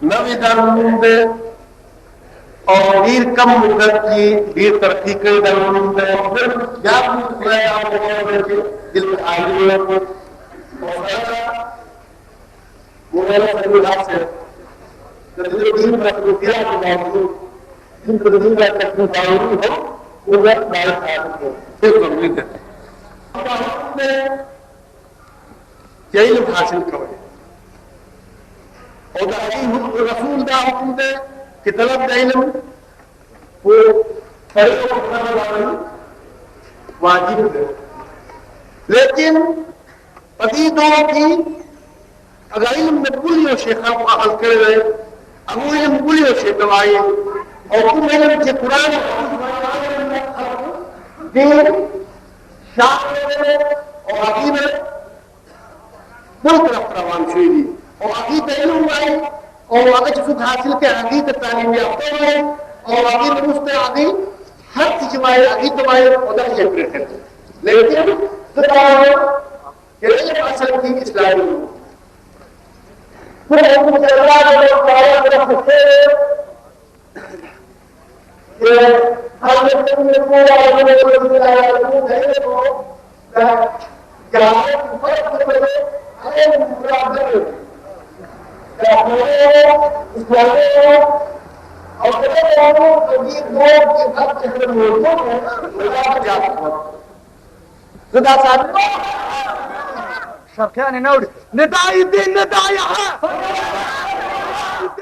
नवीदानुंदे और वीर कम मुद्दत की वीर तरक्की के दानुंदे फिर या मैं आपको दिल आलियों को मुगल संविधान से तो दिन तक रुपया के बावजूद दिन को दिन तक बावजूद हो वो वक्त बाहर आ को फिर उम्मीद है जेल हासिल करें और रसूल का हुक्म दे कि तलब इल्म वो वाजिब है, लेकिन अतीतों की अगर इल्म में कुलियों से खल्क अहल कर रहे अबू इल्म कुलियों से दवाई और तुम इल्म के कुरान और अकीद कुल तरफ रवान शुरू और अकीद इल्म आई और अगर सुख हासिल के अकीद तालीम याफ्ता है और अकीद मुस्त अकीद हर चीज में अकीद तुम्हारे उधर से प्रेफर लेकिन ये असल की इस्लामी फिर हम चला तरफ से ये हर व्यक्ति में पूरा है तो क्या फर्क पड़े अरे मुराद شركاني نوري نداي الدين نداي